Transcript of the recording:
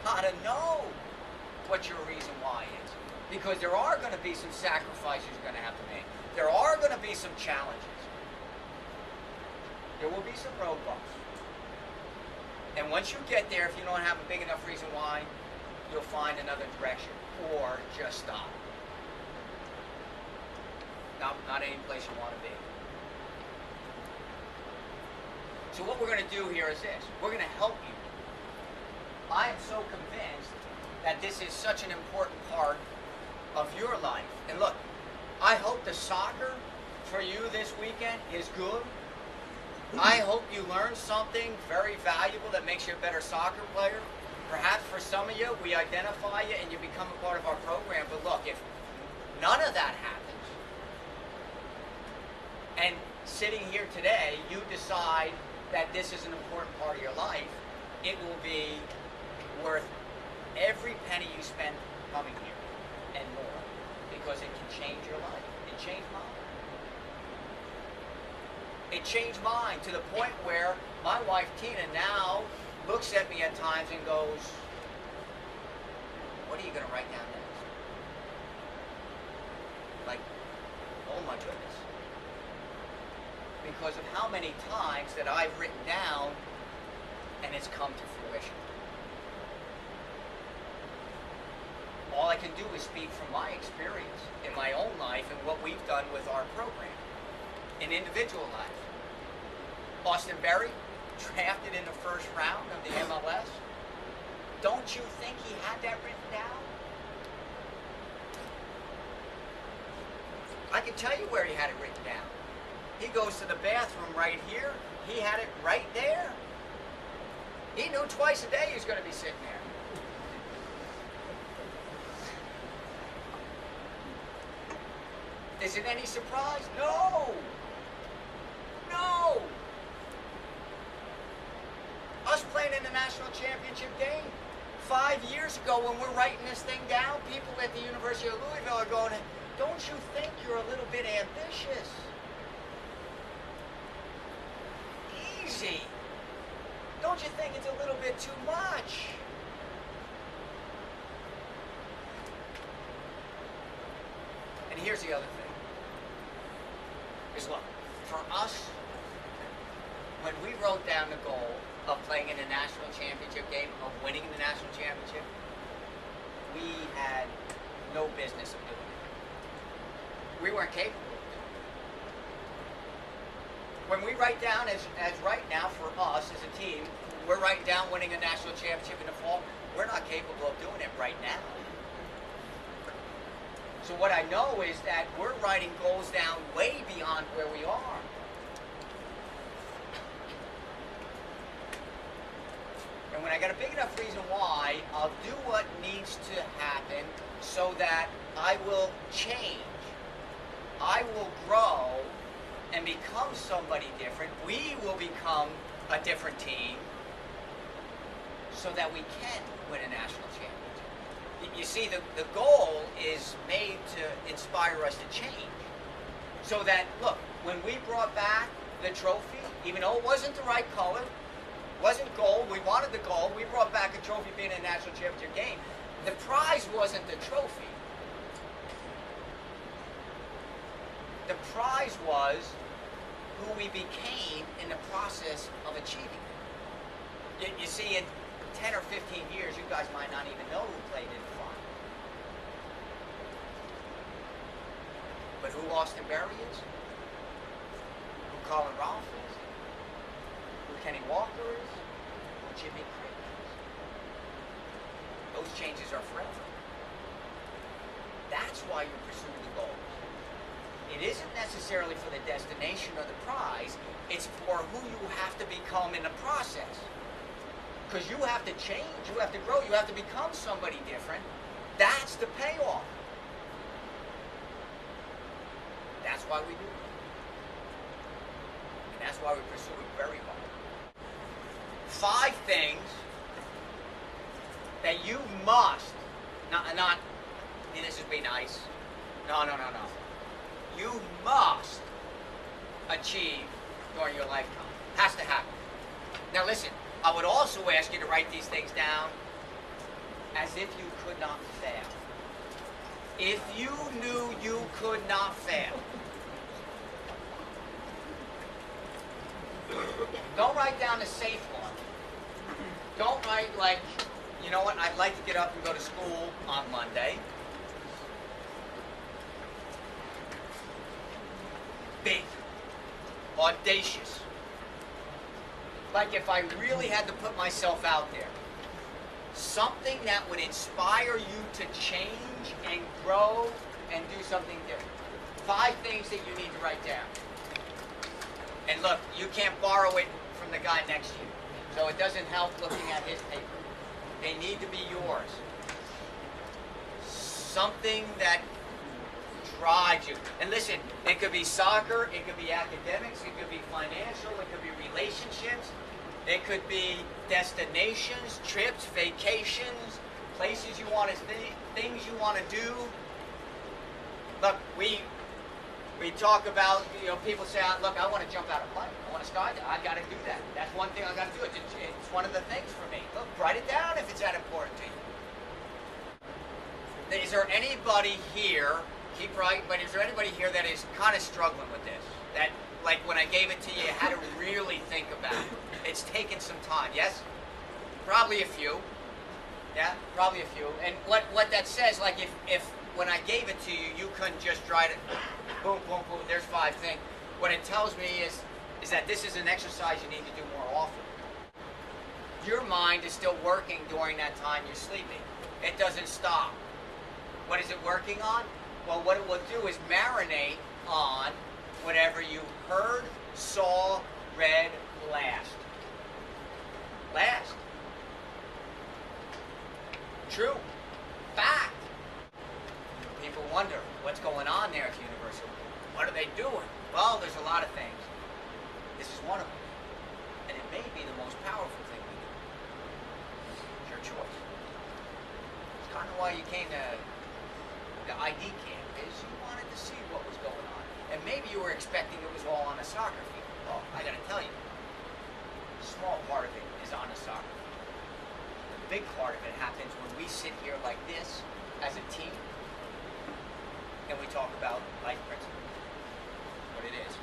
gotta know what your reason why is. Because there are going to be some sacrifices you're going to have to make. There are going to be some challenges. There will be some roadblocks. And once you get there, if you don't have a big enough reason why, you'll find another direction. Or just stop. Not any place you want to be. So what we're going to do here is this. We're going to help you. I am so convinced that this is such an important part of your life. And look, I hope the soccer for you this weekend is good. I hope you learn something very valuable that makes you a better soccer player. Perhaps for some of you, we identify you and you become a part of our program. But look, if none of that happens, and sitting here today, you decide that this is an important part of your life, it will be worth every penny you spend coming here and more, because it can change your life. It changed mine. It changed mine to the point where my wife Tina now looks at me at times and goes, "What are you going to write down next?" Like, oh my goodness. Because of how many times that I've written down and it's come to fruition. All I can do is speak from my experience in my own life and what we've done with our program in individual life. Austin Berry, drafted in the first round of the MLS. Don't you think he had that written down? I can tell you where he had it written down. He goes to the bathroom right here. He had it right there. He knew twice a day he was going to be sitting there. Is it any surprise? No! No! Us playing in the national championship game 5 years ago, when we're writing this thing down, people at the University of Louisville are going, "Don't you think you're a little bit ambitious?" Easy. Don't you think it's a little bit too much? And here's the other thing. Is look, for us, when we wrote down the goal of playing in the national championship game, of winning the national championship, we had no business of doing it. We weren't capable of doing it. When we write down, as right now for us as a team, we're writing down winning a national championship in the fall, we're not capable of doing it right now. So what I know is that we're writing goals down way beyond where we are. And when I got a big enough reason why, I'll do what needs to happen so that I will change. I will grow and become somebody different. We will become a different team so that we can win a national championship. You see, the goal is made to inspire us to change. So that, look, when we brought back the trophy, even though it wasn't the right color, wasn't gold, we wanted the gold, we brought back a trophy being a national championship game. The prize wasn't the trophy. The prize was who we became in the process of achieving it. You see, in 10 or 15 years, you guys might not even know who played in the final. But who Austin Berry is? Who Colin Rolfe is? Who Kenny Walker is? Who Jimmy Craig is? Those changes are forever. That's why you pursue the goals. It isn't necessarily for the destination or the prize. It's for who you have to become in the process. Because you have to change, you have to grow, you have to become somebody different. That's the payoff. That's why we do it. And that's why we pursue it very hard. 5 things that you must, not this is be nice. No. You must achieve during your lifetime. Has to happen. Now listen, I would also ask you to write these things down as if you could not fail. If you knew you could not fail, don't write down a safe one. Don't write like, you know what, I'd like to get up and go to school on Monday. Big. Audacious. Like if I really had to put myself out there. Something that would inspire you to change and grow and do something different. 5 things that you need to write down. And look, you can't borrow it from the guy next to you. So it doesn't help looking at his paper. They need to be yours. Something that drives you. And listen, it could be soccer, it could be academics, it could be financial, it could be relationships, it could be destinations, trips, vacations, places you want to things you want to do. Look, we talk about, people say, look, I want to jump out of a plane. I want to skydive. I got to do that. That's one thing I got to do. It's one of the things for me. Look, write it down if it's that important to you. Is there anybody here, keep writing, but is there anybody here that is kind of struggling with this? That, like, when I gave it to you, you had to really think about it. It's taken some time, yes? Probably a few. Yeah, probably a few. And what that says, like, if when I gave it to you, you couldn't just write it, boom, boom, boom, there's 5 things. What it tells me is that this is an exercise you need to do more often. Your mind is still working during that time you're sleeping. It doesn't stop. What is it working on? Well, what it will do is marinate on whatever you heard, saw, read last. Last. True. Fact. People wonder, what's going on there at the university? What are they doing? Well, there's a lot of things. This is one of them. And it may be the most powerful thing we do. It's your choice. It's kind of why you came to the ID camp, is you wanted to see what was going on. And maybe you were expecting it was all on a soccer field. Well, I gotta tell you, a small part of it is on a soccer field. The big part of it happens when we sit here like this as a team and we talk about life principles, what it is.